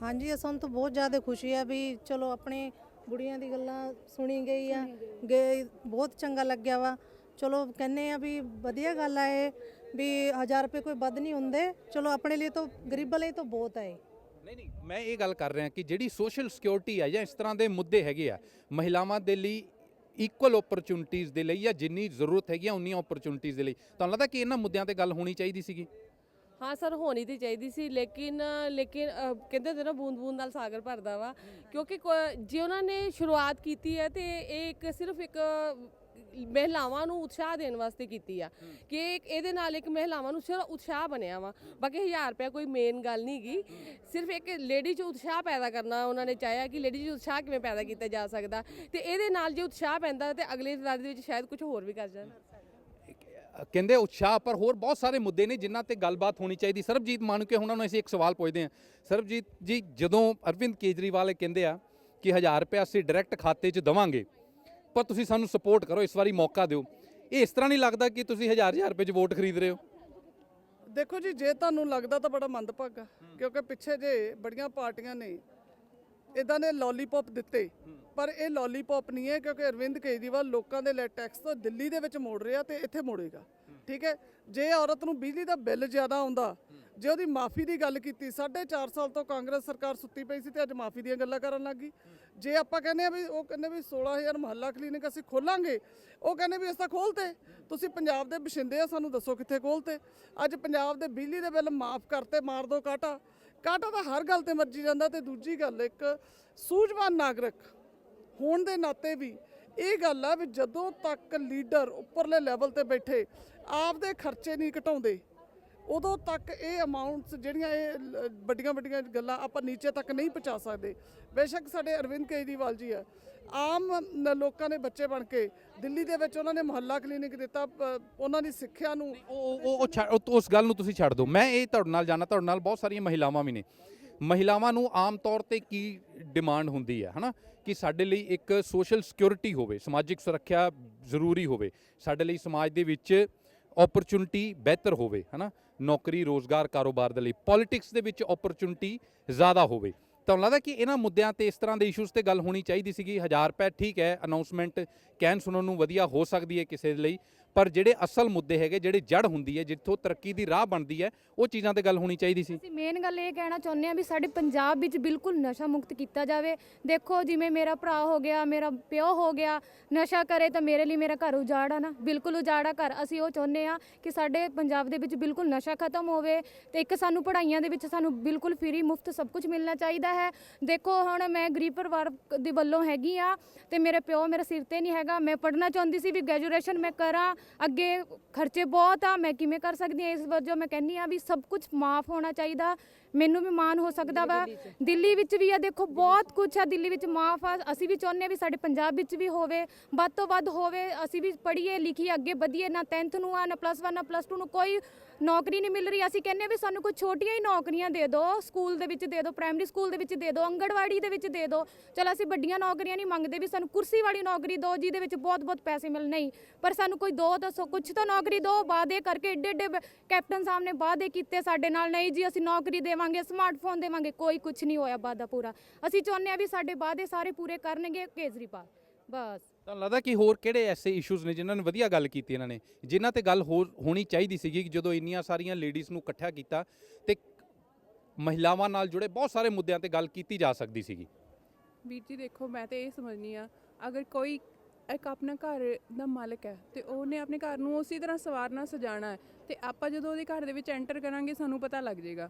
ਹਾਂਜੀ, ਸਾਨੂੰ ਤਾਂ ਬਹੁਤ ਜ਼ਿਆਦਾ ਖੁਸ਼ੀ ਆ ਵੀ ਚਲੋ ਆਪਣੇ ਬੁੜੀਆਂ ਦੀ ਗੱਲਾਂ ਸੁਣੀ ਗਈ ਆ, ਬਹੁਤ ਚੰਗਾ ਲੱਗਿਆ ਵਾ। ਚਲੋ ਕਹਿੰਦੇ ਆ ਵੀ ਵਧੀਆ ਗੱਲ ਆ ਇਹ ਵੀ 1000 ਰੁਪਏ ਕੋਈ ਵੱਧ ਨਹੀਂ ਹੁੰਦੇ। ਚਲੋ ਆਪਣੇ ਲਈ ਤਾਂ ਗਰੀਬਾਂ ਲਈ ਤਾਂ ਬਹੁਤ ਹੈ। ਨਹੀਂ, ਮੈਂ ਇਹ ਗੱਲ ਕਰ ਰਿਹਾ ਕਿ ਜਿਹੜੀ ਸੋਸ਼ਲ ਸਿਕਿਉਰਿਟੀ ਹੈ ਜਾਂ ਇਸ ਤਰ੍ਹਾਂ ਦੇ ਮੁੱਦੇ ਹੈਗੇ ਆ ਮਹਿਲਾਵਾਂ ਦੇ ਲਈ, ਇਕੁਅਲ ਓਪਰਚੁਨਿਟੀਜ਼ ਦੇ ਲਈ, ਜਾਂ ਜਿੰਨੀ ਜ਼ਰੂਰਤ ਹੈਗੀ ਆ ਉਨੀਆਂ ਓਪਰਚੁਨਿਟੀਜ਼ ਦੇ ਲਈ, ਤੁਹਾਨੂੰ ਲੱਗਦਾ ਕਿ ਇਹਨਾਂ ਮੁੱਦਿਆਂ ਤੇ ਗੱਲ ਹੋਣੀ ਚਾਹੀਦੀ ਸੀਗੀ? ਹਾਂ ਸਰ, ਹੋਣੀ ਤੇ ਚਾਹੀਦੀ ਸੀ, ਲੇਕਿਨ ਕਹਿੰਦੇ ਹੁੰਦੇ ਨਾ ਬੂੰਦ ਬੂੰਦ ਨਾਲ ਸਾਗਰ ਭਰਦਾ ਵਾ। ਕਿਉਂਕਿ ਜੇ ਉਹਨਾਂ ਨੇ ਸ਼ੁਰੂਆਤ ਕੀਤੀ ਹੈ ਤੇ ਇਹ ਸਿਰਫ ਇੱਕ ਮਹਿਲਾਵਾਂ ਨੂੰ ਉਤਸ਼ਾਹ ਦੇਣ ਵਾਸਤੇ ਕੀਤੀ ਆ ਕਿ ਇਹਦੇ ਨਾਲ ਇੱਕ ਮਹਿਲਾਵਾਂ ਨੂੰ ਸਿਰਫ ਉਤਸ਼ਾਹ ਬਣਿਆ ਵਾ। ਬਾਕੀ 1000 ਰੁਪਇਆ ਕੋਈ ਮੇਨ ਗੱਲ ਨਹੀਂ ਗੀ, ਸਿਰਫ ਇੱਕ ਲੇਡੀ 'ਚ ਉਤਸ਼ਾਹ ਪੈਦਾ ਕਰਨਾ ਉਹਨਾਂ ਨੇ ਚਾਹਿਆ ਕਿ ਲੇਡੀ 'ਚ ਉਤਸ਼ਾਹ ਕਿਵੇਂ ਪੈਦਾ ਕੀਤਾ ਜਾ ਸਕਦਾ, ਤੇ ਇਹਦੇ ਨਾਲ ਜੇ ਉਤਸ਼ਾਹ ਪੈਂਦਾ ਤੇ ਅਗਲੇ ਵਾਰ ਦੇ ਵਿੱਚ ਸ਼ਾਇਦ ਕੁਝ ਹੋਰ ਵੀ ਕਰ ਜਾਣ। ਕਹਿੰਦੇ ਉਤਸ਼ਾਹ, ਪਰ ਹੋਰ ਬਹੁਤ ਸਾਰੇ ਮੁੱਦੇ ਨੇ ਜਿਨ੍ਹਾਂ ਤੇ ਗੱਲਬਾਤ ਹੋਣੀ ਚਾਹੀਦੀ। ਸਰਬਜੀਤ ਮਾਣੂਕੇ ਉਹਨਾਂ ਨੂੰ ਅਸੀਂ ਇੱਕ ਸਵਾਲ ਪੁੱਛਦੇ ਹਾਂ। ਸਰਬਜੀਤ ਜੀ, ਜਦੋਂ ਅਰਵਿੰਦ ਕੇਜਰੀਵਾਲ ਕਹਿੰਦੇ ਆ ਕਿ 1000 ਰੁਪਇਆ ਅਸੀਂ ਡਾਇਰੈਕਟ ਖਾਤੇ 'ਚ ਦੇਵਾਂਗੇ ਪਰ ਤੁਸੀਂ ਸਾਨੂੰ ਸਪੋਰਟ ਕਰੋ, ਇਸ ਵਾਰੀ ਮੌਕਾ ਦਿਓ, ਇਹ ਇਸ ਤਰ੍ਹਾਂ ਨਹੀਂ ਲੱਗਦਾ ਕਿ ਤੁਸੀਂ 1000 ਰੁਪਏ 'ਚ ਵੋਟ ਖਰੀਦ ਰਹੇ ਹੋ? ਦੇਖੋ ਜੀ, ਜੇ ਤੁਹਾਨੂੰ ਲੱਗਦਾ ਤਾਂ ਬੜਾ ਮੰਦਭਾਗਾ, ਕਿਉਂਕਿ ਪਿੱਛੇ ਜੇ ਬੜੀਆਂ ਪਾਰਟੀਆਂ ਨੇ ਇਦਾਂ ਦੇ ਲੋਲੀਪੌਪ ਦਿੱਤੇ, ਪਰ ਇਹ ਲੋਲੀਪੌਪ ਨਹੀਂ ਹੈ, ਕਿਉਂਕਿ ਅਰਵਿੰਦ ਕੇਜਰੀਵਾਲ ਲੋਕਾਂ ਦੇ ਲੈ ਟੈਕਸ ਤੋਂ ਦਿੱਲੀ ਦੇ ਵਿੱਚ ਮੋੜ ਰਿਹਾ ਤੇ ਇੱਥੇ ਮੋੜੇਗਾ। ਠੀਕ ਹੈ, ਜੇ ਔਰਤ ਨੂੰ ਬਿਜਲੀ ਦਾ ਬਿੱਲ ਜ਼ਿਆਦਾ ਆਉਂਦਾ, ਜੇ ਉਹਦੀ ਮਾਫੀ ਦੀ ਗੱਲ ਕੀਤੀ, 4.5 ਸਾਲ ਤੋਂ ਕਾਂਗਰਸ ਸਰਕਾਰ ਸੁੱਤੀ ਪਈ ਸੀ ਤੇ ਅੱਜ ਮਾਫੀ ਦੀਆਂ ਗੱਲਾਂ ਕਰਨ ਲੱਗ ਗਈ। ਜੇ ਆਪਾਂ ਕਹਿੰਦੇ ਆ ਵੀ, ਉਹ ਕਹਿੰਦੇ ਵੀ 16000 ਮੁਹੱਲਾ ਕਲੀਨਿਕ ਅਸੀਂ ਖੋਲਾਂਗੇ, ਉਹ ਕਹਿੰਦੇ ਵੀ ਅਸੀਂ ਤਾਂ ਖੋਲਤੇ। ਤੁਸੀਂ ਪੰਜਾਬ ਦੇ ਬਸ਼ਿੰਦੇ ਆ, ਸਾਨੂੰ ਦੱਸੋ ਕਿੱਥੇ ਖੋਲਤੇ? ਅੱਜ ਪੰਜਾਬ ਦੇ ਬਿਜਲੀ ਦੇ ਬਿੱਲ ਮਾਫ ਕਰਤੇ, ਮਾਰ ਦੋ ਕਾਟਾ ਤਾਂ ਹਰ ਗੱਲ ਤੇ ਮਰਜੀ ਜਾਂਦਾ। ਤੇ ਦੂਜੀ ਗੱਲ, ਇੱਕ ਸੂਝਵਾਨ ਨਾਗਰਿਕ ਹੋਣ ਦੇ ਨਾਤੇ ਵੀ ਇਹ ਗੱਲ ਆ ਵੀ ਜਦੋਂ ਤੱਕ ਲੀਡਰ ਉੱਪਰਲੇ ਲੈਵਲ ਤੇ ਬੈਠੇ ਆਪਦੇ ਖਰਚੇ ਨਹੀਂ ਘਟਾਉਂਦੇ, ਉਦੋਂ ਤੱਕ ਇਹ ਅਮਾਉਂਟਸ ਜਿਹੜੀਆਂ ਇਹ ਵੱਡੀਆਂ ਗੱਲਾਂ ਆਪਾਂ ਨੀਚੇ ਤੱਕ ਨਹੀਂ ਪਹੁੰਚਾ ਸਕਦੇ। ਬੇਸ਼ੱਕ ਸਾਡੇ ਅਰਵਿੰਦ ਕੇਜਰੀਵਾਲ ਜੀ ਆ, ਆਮ ਲੋਕਾਂ ਦੇ ਬੱਚੇ ਬਣ ਕੇ ਦਿੱਲੀ ਦੇ ਵਿੱਚ ਉਹਨਾਂ ਨੇ ਮੁਹੱਲਾ ਕਲੀਨਿਕ ਦਿੱਤਾ, ਉਹਨਾਂ ਦੀ ਸਿੱਖਿਆ ਨੂੰ ਉਸ ਗੱਲ ਨੂੰ ਤੁਸੀਂ ਛੱਡ ਦਿਓ। ਮੈਂ ਇਹ ਤੁਹਾਡੇ ਨਾਲ ਜਾਣਾ, ਤੁਹਾਡੇ ਨਾਲ ਬਹੁਤ ਸਾਰੀਆਂ ਮਹਿਲਾਵਾਂ ਵੀ ਨੇ। ਮਹਿਲਾਵਾਂ ਨੂੰ ਆਮ ਤੌਰ ਤੇ ਕੀ ਡਿਮਾਂਡ ਹੁੰਦੀ ਹੈ ਹਨਾ, ਕਿ ਸਾਡੇ ਲਈ ਇੱਕ ਸੋਸ਼ਲ ਸਿਕਿਉਰਿਟੀ ਹੋਵੇ, ਸਮਾਜਿਕ ਸੁਰੱਖਿਆ ਜ਼ਰੂਰੀ ਹੋਵੇ, ਸਾਡੇ ਲਈ ਸਮਾਜ ਦੇ ਵਿੱਚ ਓਪਰਚੁਨਿਟੀ ਬਿਹਤਰ ਹੋਵੇ ਹਨਾ, ਨੌਕਰੀ ਰੋਜ਼ਗਾਰ ਕਾਰੋਬਾਰ ਦੇ ਲਈ, ਪੋਲਿਟਿਕਸ ਦੇ ਵਿੱਚ ਓਪਰਚੁਨਿਟੀ ਜ਼ਿਆਦਾ ਹੋਵੇ। ਤੁਹਾਨੂੰ ਲੱਗਦਾ ਕਿ ਇਹਨਾਂ ਮੁੱਦਿਆਂ ਤੇ, ਇਸ ਤਰ੍ਹਾਂ ਦੇ ਇਸ਼ੂਜ਼ ਤੇ ਗੱਲ ਹੋਣੀ ਚਾਹੀਦੀ ਸੀਗੀ? 1000 ਰੁਪਏ ਠੀਕ ਹੈ, ਅਨਾਉਂਸਮੈਂਟ ਕਹਿਣ ਸੁਣਨ ਨੂੰ ਵਧੀਆ ਹੋ ਸਕਦੀ ਹੈ ਕਿਸੇ ਦੇ ਲਈ, ਪਰ ਜਿਹੜੇ ਅਸਲ ਮੁੱਦੇ ਹੈਗੇ, ਜਿਹੜੇ ਜੜ ਹੁੰਦੀ ਹੈ, ਜਿੱਥੋਂ ਤਰੱਕੀ ਦੀ ਰਾਹ ਬਣਦੀ ਹੈ, ਉਹ ਚੀਜ਼ਾਂ ਤੇ ਗੱਲ ਹੋਣੀ ਚਾਹੀਦੀ ਸੀ। ਅਸੀਂ ਮੇਨ ਗੱਲ ਇਹ ਕਹਿਣਾ ਚਾਹੁੰਦੇ ਹਾਂ ਵੀ ਸਾਡੇ ਪੰਜਾਬ ਵਿੱਚ ਬਿਲਕੁਲ ਨਸ਼ਾ ਮੁਕਤ ਕੀਤਾ ਜਾਵੇ। ਦੇਖੋ ਜਿਵੇਂ ਮੇਰਾ ਭਰਾ ਹੋ ਗਿਆ, ਮੇਰਾ ਪਿਓ ਹੋ ਗਿਆ, ਨਸ਼ਾ ਕਰੇ ਤਾਂ ਮੇਰੇ ਲਈ ਮੇਰਾ ਘਰ ਉਜਾੜ ਆ ਨਾ, ਬਿਲਕੁਲ ਉਜਾੜਾ ਘਰ। ਅਸੀਂ ਉਹ ਚਾਹੁੰਦੇ ਹਾਂ ਕਿ ਸਾਡੇ ਪੰਜਾਬ ਦੇ ਵਿੱਚ ਬਿਲਕੁਲ ਨਸ਼ਾ ਖਤਮ ਹੋਵੇ ਤੇ ਇੱਕ ਸਾਨੂੰ ਪੜ੍ਹਾਈਆਂ ਦੇ ਵਿੱਚ ਸਾਨੂੰ ਬਿਲਕੁਲ ਫ੍ਰੀ ਮੁਫਤ ਸਭ ਕੁਝ ਮਿਲਣਾ ਚਾਹੀਦਾ ਹੈ। ਦੇਖੋ ਹੁਣ ਮੈਂ ਗਰੀਬ ਪਰਿਵਾਰ ਦੇ ਵੱਲੋਂ ਹੈਗੀ ਆ ਤੇ ਮੇਰੇ ਪਿਓ ਮੇਰੇ ਸਿਰ ਤੇ ਨਹੀਂ ਹੈਗਾ। ਮੈਂ ਪੜ੍ਹਨਾ ਚਾਹੁੰਦੀ ਸੀ ਵੀ ਗ੍ਰੈਜੂਏਸ਼ਨ ਮੈਂ ਕਰਾਂ, ਅੱਗੇ ਖਰਚੇ ਬਹੁਤ ਆ, ਮੈਂ ਕਿਵੇਂ ਕਰ ਸਕਦੀ ਹਾਂ? ਇਸ ਵਜੋਂ ਮੈਂ ਕਹਿੰਦੀ ਆ ਵੀ ਸਭ ਕੁਝ ਮਾਫ ਹੋਣਾ ਚਾਹੀਦਾ। ਮੈਨੂੰ ਵੀ ਮਾਣ ਹੋ ਸਕਦਾ ਵਾ। ਦਿੱਲੀ ਵਿੱਚ ਵੀ ਆ, ਦੇਖੋ ਬਹੁਤ ਕੁਝ ਆ ਦਿੱਲੀ ਵਿੱਚ ਮਾਫ ਆ। ਅਸੀਂ ਵੀ ਚਾਹੁੰਦੇ ਹਾਂ ਵੀ ਸਾਡੇ ਪੰਜਾਬ ਵਿੱਚ ਵੀ ਹੋਵੇ, ਵੱਧ ਤੋਂ ਵੱਧ ਹੋਵੇ। ਅਸੀਂ ਵੀ ਪੜ੍ਹੀਏ ਲਿਖੀਏ, ਅੱਗੇ ਵਧੀਏ। ਨਾ 10th ਨੂੰ ਆ, ਨਾ +1 ਨਾ +2 ਨੂੰ ਕੋਈ ਨੌਕਰੀ ਨਹੀਂ ਮਿਲ ਰਹੀ। ਅਸੀਂ ਕਹਿੰਦੇ ਵੀ ਸਾਨੂੰ ਕੋਈ ਛੋਟੀਆਂ ਹੀ ਨੌਕਰੀਆਂ ਦੇ ਦਿਓ, ਸਕੂਲ ਦੇ ਵਿੱਚ ਦੇ ਦਿਓ, ਪ੍ਰਾਇਮਰੀ ਸਕੂਲ ਦੇ ਵਿੱਚ ਦੇ ਦਿਓ, ਆਂਗਣਵਾੜੀ ਦੇ ਵਿੱਚ ਦੇ ਦਿਓ। ਚਲੋ ਅਸੀਂ ਵੱਡੀਆਂ ਨੌਕਰੀਆਂ ਨਹੀਂ ਮੰਗਦੇ, ਵੀ ਸਾਨੂੰ ਕੁਰਸੀ ਵਾਲੀ ਨੌਕਰੀ ਦਿਓ ਜਿਹਦੇ ਵਿੱਚ ਬਹੁਤ ਪੈਸੇ ਮਿਲ, ਨਹੀਂ ਪਰ ਸਾਨੂੰ ਕੋਈ ਦੋ ਦੱਸੋ, ਕੁਛ ਤਾਂ ਨੌਕਰੀ ਦਿਓ। ਵਾਅਦੇ ਕਰਕੇ ਏਡੇ ਕੈਪਟਨ ਸਾਹਿਬ ਨੇ ਵਾਅਦੇ ਕੀਤੇ ਸਾਡੇ ਨਾਲ, ਨਹੀਂ ਜੀ ਅਸੀਂ ਨੌਕਰੀ ਦੇਵਾਂਗੇ, ਸਮਾਰਟਫੋਨ ਦੇਵਾਂਗੇ, ਕੋਈ ਕੁਛ ਨਹੀਂ ਹੋਇਆ ਵਾਅਦਾ ਪੂਰਾ। ਅਸੀਂ ਚਾਹੁੰਦੇ ਹਾਂ ਵੀ ਸਾਡੇ ਵਾਅਦੇ ਸਾਰੇ ਪੂਰੇ ਕਰਨਗੇ ਕੇਜਰੀਵਾਲ, ਬਸ। ਤੁਹਾਨੂੰ ਲੱਗਦਾ ਕਿ ਹੋਰ ਕਿਹੜੇ ਐਸੇ ਇਸ਼ੂਜ਼ ਨੇ ਜਿਨ੍ਹਾਂ ਨੇ ਵਧੀਆ ਗੱਲ ਕੀਤੀ ਇਹਨਾਂ ਨੇ, ਜਿਨ੍ਹਾਂ ਤੇ ਗੱਲ ਹੋਣੀ ਚਾਹੀਦੀ ਸੀਗੀ ਕਿ ਜਦੋਂ ਇੰਨੀਆਂ ਸਾਰੀਆਂ ਲੇਡੀਜ਼ ਨੂੰ ਇਕੱਠਾ ਕੀਤਾ ਤੇ ਮਹਿਲਾਵਾਂ ਨਾਲ ਜੁੜੇ ਬਹੁਤ ਸਾਰੇ ਮੁੱਦਿਆਂ ਤੇ ਗੱਲ ਕੀਤੀ ਜਾ ਸਕਦੀ ਸੀਗੀ? ਵੀਰ ਜੀ ਦੇਖੋ, ਮੈਂ ਤਾਂ ਇਹ ਸਮਝਨੀ ਆ, ਅਗਰ ਕੋਈ ਇੱਕ ਆਪਣਾ ਘਰ ਦਾ ਮਾਲਕ ਹੈ ਤੇ ਉਹਨੇ ਆਪਣੇ ਘਰ ਨੂੰ ਉਸੇ ਤਰ੍ਹਾਂ ਸਵਾਰਨਾ ਸਜਾਣਾ ਹੈ ਤੇ ਆਪਾਂ ਜਦੋਂ ਉਹਦੇ ਘਰ ਦੇ ਵਿੱਚ ਐਂਟਰ ਕਰਾਂਗੇ ਸਾਨੂੰ ਪਤਾ ਲੱਗ ਜਾਏਗਾ।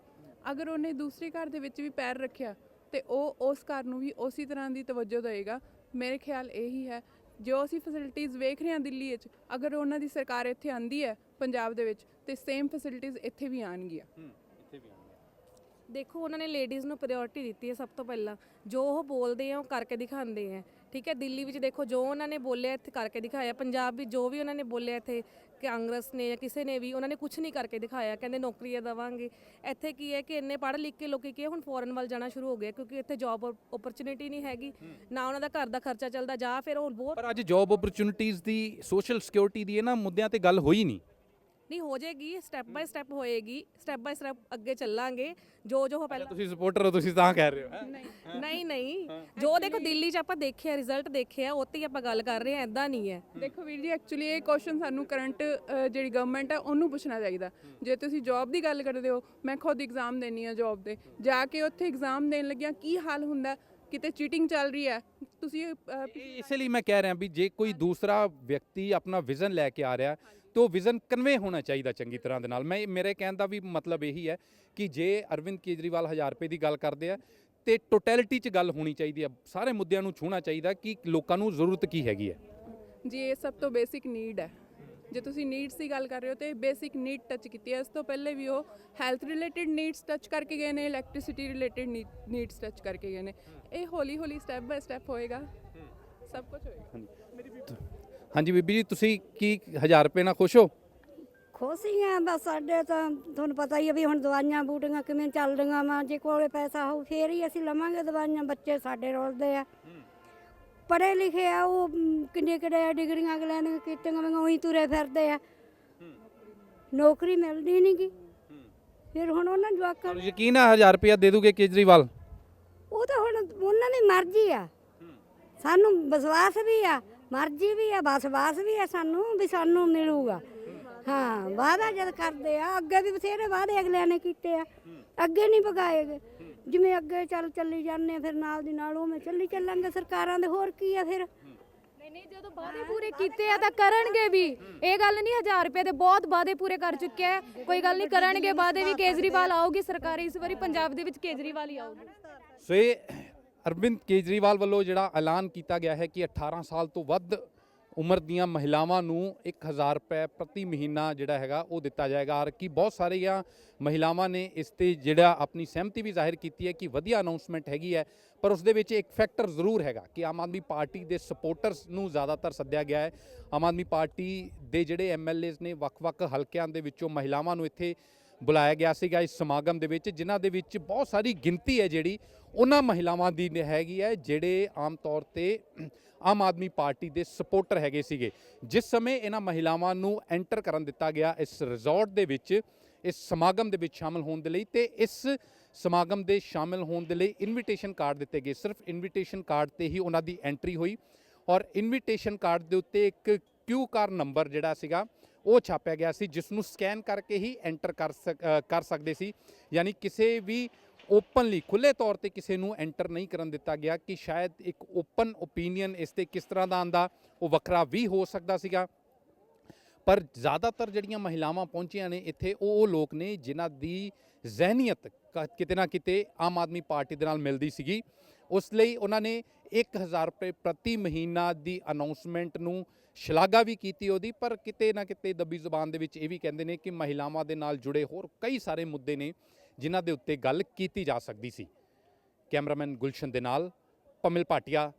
ਅਗਰ ਉਹਨੇ ਦੂਸਰੇ ਘਰ ਦੇ ਵਿੱਚ ਵੀ ਪੈਰ ਰੱਖਿਆ ਤੇ ਉਹ ਉਸ ਘਰ ਨੂੰ ਵੀ ਉਸੇ ਤਰ੍ਹਾਂ ਦੀ ਤਵੱਜੋ ਦੇਵੇਗਾ। ਮੇਰੇ ਖਿਆਲ ਇਹੀ ਹੈ ਜੋ ਅਸੀਂ ਫੈਸਿਲਿਟੀਜ਼ ਵੇਖ ਰਹੇ ਹਾਂ ਦਿੱਲੀ ਵਿੱਚ, ਅਗਰ ਉਹਨਾਂ ਦੀ ਸਰਕਾਰ ਇੱਥੇ ਆਂਦੀ ਹੈ ਪੰਜਾਬ ਦੇ ਵਿੱਚ ਤੇ ਸੇਮ ਫੈਸਿਲਿਟੀਜ਼ ਇੱਥੇ ਵੀ ਆਉਣਗੀਆਂ। ਦੇਖੋ ਉਹਨਾਂ ਨੇ ਲੇਡੀਜ਼ ਨੂੰ ਪ੍ਰਾਇੋਰਟੀ ਦਿੱਤੀ ਹੈ ਸਭ ਤੋਂ ਪਹਿਲਾਂ। ਜੋ ਉਹ ਬੋਲਦੇ ਆ ਉਹ ਕਰਕੇ ਦਿਖਾਉਂਦੇ ਆ, ਠੀਕ ਹੈ। ਦਿੱਲੀ ਵਿੱਚ ਦੇਖੋ ਜੋ ਉਹਨਾਂ ਨੇ ਬੋਲਿਆ ਇੱਥੇ ਕਰਕੇ ਦਿਖਾਇਆ। ਪੰਜਾਬ ਵਿੱਚ ਜੋ ਵੀ ਉਹਨਾਂ ਨੇ ਬੋਲਿਆ ਇੱਥੇ ਕਾਂਗਰਸ ਨੇ ਜਾਂ ਕਿਸੇ ਨੇ ਵੀ, ਉਹਨਾਂ ਨੇ ਕੁਝ ਨਹੀਂ ਕਰਕੇ ਦਿਖਾਇਆ। ਕਹਿੰਦੇ ਨੌਕਰੀਆਂ ਦੇਵਾਂਗੇ। ਇੱਥੇ ਕੀ ਹੈ ਕਿ ਇੰਨੇ ਪੜ੍ਹ ਲਿਖ ਕੇ ਲੋਕੀ ਕੀ ਹੁਣ ਫੋਰਨ ਵੱਲ ਜਾਣਾ ਸ਼ੁਰੂ ਹੋ ਗਿਆ, ਕਿਉਂਕਿ ਇੱਥੇ ਜੌਬ ਓਪਰਚੁਨਿਟੀ ਨਹੀਂ ਹੈਗੀ, ਨਾ ਉਹਨਾਂ ਦਾ ਘਰ ਦਾ ਖਰਚਾ ਚੱਲਦਾ, ਜਾਂ ਫਿਰ ਉਹ ਬਹੁਤ ਪਰ ਅੱਜ ਜੌਬ ਓਪਰਚੁਨਿਟੀਜ਼ ਦੀ, ਸੋਸ਼ਲ ਸਿਕਿਉਰਿਟੀ ਦੀ ਇਹਨਾਂ ਮੁੱਦਿਆਂ ਤੇ ਗੱਲ ਹੋਈ ਨਹੀਂ ਹੋ ਜਾਏਗੀ। ਸਟੈਪ ਬਾਈ ਸਟੈਪ ਹੋਏਗੀ, ਸਟੈਪ ਬਾਈ ਸਟੈਪ ਅੱਗੇ ਚੱਲਾਂਗੇ। ਜੋ ਪਹਿਲਾਂ ਤੁਸੀਂ ਸਪੋਰਟਰ ਹੋ, ਤੁਸੀਂ ਤਾਂ ਕਹਿ ਰਹੇ ਹੋ। ਨਹੀਂ ਜੋ ਦੇਖੋ ਦਿੱਲੀ 'ਚ ਆਪਾਂ ਦੇਖਿਆ, ਰਿਜ਼ਲਟ ਦੇਖਿਆ, ਉੱਤੇ ਹੀ ਆਪਾਂ ਗੱਲ ਕਰ ਰਹੇ ਹਾਂ, ਐਦਾਂ ਨਹੀਂ ਹੈ। ਦੇਖੋ ਵੀਰ ਜੀ, ਐਕਚੁਅਲੀ ਇਹ ਕੁਐਸਚਨ ਸਾਨੂੰ ਕਰੰਟ ਜਿਹੜੀ ਗਵਰਨਮੈਂਟ ਹੈ ਉਹਨੂੰ ਪੁੱਛਣਾ ਚਾਹੀਦਾ। ਜੇ ਤੁਸੀਂ ਜੌਬ ਦੀ ਗੱਲ ਕਰਦੇ ਹੋ, ਮੈਂ ਖੁਦ ਐਗਜ਼ਾਮ ਦੇਣੀ ਆ ਜੌਬ ਦੇ, ਜਾ ਕੇ ਉੱਥੇ ਐਗਜ਼ਾਮ ਦੇਣ ਲੱਗਿਆ ਕੀ ਹਾਲ ਹੁੰਦਾ, ਕਿਤੇ ਚੀਟਿੰਗ ਚੱਲ ਰਹੀ ਹੈ। ਤੁਸੀਂ ਇਸੇ ਲਈ ਮੈਂ ਕਹਿ ਰਿਹਾ ਵੀ ਜੇ ਕੋਈ ਦੂਸਰਾ ਵਿਅਕਤੀ ਆਪਣਾ ਵਿਜ਼ਨ ਲੈ ਕੇ ਆ ਰਿਹਾ तो विजन कन्वे होना चाहिए चंगी तरह दे नाल। मैं मेरे कहने का भी मतलब यही है कि जे अरविंद केजरीवाल 1000 रुपए की गल करते हैं तो टोटैलिटी च गल होनी चाहिए है, सारे मुद्दों को छूना चाहिए कि लोगों को जरूरत की हैगी है जी। ये सब तो बेसिक नीड है। जे तुसी नीड्स की गल कर रहे हो तो बेसिक नीड टच की है। इस तो पहले भी वो हैल्थ रिलेटेड नीड्स टच करके गए हैं, इलैक्ट्रिसिटी रिलेटेड नीड्स टच करके गए हैं। ये हौली हौली स्टैप बाय स्टैप होएगा, सब कुछ होएगा। हाँ जी बीबी जी, तुसी की 1000 रुपए ਨਾਲ खुश हो? खुश ही हैं बस। साडे तो तुहानू पता ही है भी हुण दवाइयां बूटियां किवें चल रहीआं वा। जे कोले पैसा हो फिर ही असीं लवांगे दवाइयां। बच्चे साडे रुलदे आ, पढ़े लिखे आ, वो किन्ने किन्ने डिग्रियां अगलियां ने कीतियां वी उही तुरे फिरदे आ, नौकरी मिलदी नहीं गी। फिर हुण उन्हां जवाकां ਤੁਹਾਨੂੰ ਯਕੀਨ ਹੈ 1000 रुपया दे दूगे केजरीवाल? ਉਹ ਤਾਂ ਹੁਣ ਉਹਨਾਂ ਦੀ ਮਰਜ਼ੀ ਆ, ਸਾਨੂੰ ਵਿਸ਼ਵਾਸ ਵੀ ਆ, ਮਰਜ਼ੀ ਵੀ ਆ, ਬਸ ਵੀ ਆ ਸਾਨੂੰ ਵੀ ਸਾਨੂੰ ਮਿਲੂਗਾ। ਹਾਂ, ਵਾਅਦਾ ਜਦ ਕਰਦੇ ਆ, ਅੱਗੇ ਵੀ ਬਥੇਰੇ ਵਾਅਦੇ ਅਗਲਿਆਂ ਨੇ ਕੀਤੇ ਆ, ਅੱਗੇ ਨਹੀਂ ਪਗਾਏਗੇ। ਜਿਵੇਂ ਅੱਗੇ ਚੱਲੀ ਜਾਂਦੇ ਫਿਰ ਨਾਲ ਦੀ ਨਾਲ ਉਵੇਂ ਚੱਲਾਂਗੇ ਸਰਕਾਰਾਂ ਦੇ। ਹੋਰ ਕੀ ਆ ਫਿਰ? ਨਹੀਂ ਜਦੋਂ ਵਾਅਦੇ ਪੂਰੇ ਕੀਤੇ ਆ ਤਾਂ ਕਰਨਗੇ ਵੀ। ਇਹ ਗੱਲ ਨਹੀਂ 1000 ਰੁਪਏ ਦੇ ਬਹੁਤ ਵਾਅਦੇ ਪੂਰੇ ਕਰ ਚੁੱਕੇ ਆ, ਕੋਈ ਗੱਲ ਨਹੀਂ, ਕਰਨਗੇ ਵਾਅਦੇ ਵੀ। ਕੇਜਰੀਵਾਲ ਆਊਗੀ ਸਰਕਾਰ, ਇਸ ਵਾਰੀ ਪੰਜਾਬ ਦੇ ਵਿੱਚ ਕੇਜਰੀਵਾਲ ਹੀ ਆਊਗੀ। ਸੋ ਇਹ ਅਰਵਿੰਦ ਕੇਜਰੀਵਾਲ ਵੱਲੋਂ ਜਿਹੜਾ ਐਲਾਨ ਕੀਤਾ ਗਿਆ ਹੈ ਕਿ 18 ਸਾਲ ਤੋਂ ਵੱਧ ਉਮਰ ਦੀਆਂ ਮਹਿਲਾਵਾਂ ਨੂੰ 1000 ਰੁਪਏ ਪ੍ਰਤੀ ਮਹੀਨਾ ਜਿਹੜਾ ਹੈਗਾ ਉਹ ਦਿੱਤਾ ਜਾਏਗਾ। ਔਰ ਕਿ ਬਹੁਤ ਸਾਰੀਆਂ ਮਹਿਲਾਵਾਂ ਨੇ ਇਸ ਤੇ ਜਿਹੜਾ ਆਪਣੀ ਸਹਿਮਤੀ ਵੀ ਜ਼ਾਹਿਰ ਕੀਤੀ ਹੈ ਕਿ ਵਧੀਆ ਅਨਾਉਂਸਮੈਂਟ ਹੈਗੀ ਹੈ। ਪਰ ਉਸ ਦੇ ਵਿੱਚ ਇੱਕ ਫੈਕਟਰ ਜ਼ਰੂਰ ਹੈਗਾ ਕਿ ਆਮ ਆਦਮੀ ਪਾਰਟੀ ਦੇ ਸਪੋਰਟਰਸ ਨੂੰ ਜ਼ਿਆਦਾਤਰ ਸੱਦਿਆ ਗਿਆ ਹੈ। ਆਮ ਆਦਮੀ ਪਾਰਟੀ ਦੇ ਜਿਹੜੇ ਐਮਐਲਏਜ਼ ਨੇ ਵੱਖ-ਵੱਖ ਹਲਕਿਆਂ ਦੇ ਵਿੱਚੋਂ ਮਹਿਲਾਵਾਂ ਨੂੰ ਇੱਥੇ ਬੁਲਾਇਆ ਗਿਆ ਸੀਗਾ ਇਸ ਸਮਾਗਮ ਦੇ ਵਿੱਚ, ਜਿਨ੍ਹਾਂ ਦੇ ਵਿੱਚ ਬਹੁਤ ਸਾਰੀ ਗਿਣਤੀ ਹੈ ਜਿਹੜੀ ਉਹਨਾਂ ਮਹਿਲਾਵਾਂ ਦੀ ਹੈਗੀ ਹੈ ਜਿਹੜੇ ਆਮ ਤੌਰ ਤੇ ਆਮ ਆਦਮੀ ਪਾਰਟੀ ਦੇ ਸਪੋਰਟਰ ਹੈਗੇ ਸੀਗੇ। ਜਿਸ ਸਮੇਂ ਇਹਨਾਂ ਮਹਿਲਾਵਾਂ ਨੂੰ ਐਂਟਰ ਕਰਨ ਦਿੱਤਾ ਗਿਆ ਇਸ ਰਿਜ਼ੋਰਟ ਦੇ ਵਿੱਚ, ਇਸ ਸਮਾਗਮ ਦੇ ਵਿੱਚ ਸ਼ਾਮਲ ਹੋਣ ਦੇ ਲਈ, ਤੇ ਇਸ ਸਮਾਗਮ ਦੇ ਸ਼ਾਮਲ ਹੋਣ ਦੇ ਲਈ ਇਨਵੀਟੇਸ਼ਨ ਕਾਰਡ ਦਿੱਤੇ ਗਏ। ਸਿਰਫ ਇਨਵੀਟੇਸ਼ਨ ਕਾਰਡ ਤੇ ਹੀ ਉਹਨਾਂ ਦੀ ਐਂਟਰੀ ਹੋਈ ਔਰ ਇਨਵੀਟੇਸ਼ਨ ਕਾਰਡ ਦੇ ਉੱਤੇ ਇੱਕ QR ਨੰਬਰ ਜਿਹੜਾ ਸੀਗਾ ਉਹ ਛਾਪਿਆ ਗਿਆ ਸੀ, ਜਿਸ ਨੂੰ ਸਕੈਨ ਕਰਕੇ ਹੀ ਐਂਟਰ ਕਰ ਸਕਦੇ ਸੀ। ਯਾਨੀ ਕਿਸੇ ਵੀ ਓਪਨਲੀ ਖੁੱਲ੍ਹੇ ਤੌਰ ਤੇ ਕਿਸੇ ਨੂੰ ਐਂਟਰ ਨਹੀਂ ਕਰਨ ਦਿੱਤਾ ਗਿਆ ਕਿ ਸ਼ਾਇਦ ਇੱਕ ਓਪਨ ਓਪੀਨੀਅਨ ਇਸ ਤੇ ਕਿਸ ਤਰ੍ਹਾਂ ਦਾ ਆਂਦਾ ਉਹ ਵੱਖਰਾ ਵੀ ਹੋ ਸਕਦਾ ਸੀਗਾ। ਪਰ ਜ਼ਿਆਦਾਤਰ ਜਿਹੜੀਆਂ ਮਹਿਲਾਵਾਂ ਪਹੁੰਚੀਆਂ ਨੇ ਇੱਥੇ ਉਹ ਲੋਕ ਨੇ ਜਿਨ੍ਹਾਂ ਦੀ ਜ਼ਹਿਨੀਅਤ ਕਿਤੇ ਨਾ ਕਿਤੇ ਆਮ ਆਦਮੀ ਪਾਰਟੀ ਦੇ ਨਾਲ ਮਿਲਦੀ ਸੀਗੀ। ਉਸ ਲਈ ਉਹਨਾਂ ਨੇ 1000 ਰੁਪਏ ਪ੍ਰਤੀ ਮਹੀਨਾ ਦੀ ਅਨਾਉਂਸਮੈਂਟ ਨੂੰ ਸ਼ਲਾਘਾ ਵੀ ਕੀਤੀ ਉਹਦੀ, ਪਰ ਕਿਤੇ ਨਾ ਕਿਤੇ ਦੱਬੀ ਜ਼ੁਬਾਨ ਦੇ ਵਿੱਚ ਇਹ ਵੀ ਕਹਿੰਦੇ ਨੇ ਕਿ ਮਹਿਲਾਵਾਂ ਦੇ ਨਾਲ ਜੁੜੇ ਹੋਰ ਕਈ ਸਾਰੇ ਮੁੱਦੇ ਨੇ ਜਿਨ੍ਹਾਂ ਦੇ ਉੱਤੇ ਗੱਲ ਕੀਤੀ ਜਾ ਸਕਦੀ ਸੀ। ਕੈਮਰਾਮੈਨ ਗੁਲਸ਼ਨ ਦੇ ਨਾਲ ਪਮਿਲ ਭਾਟੀਆ,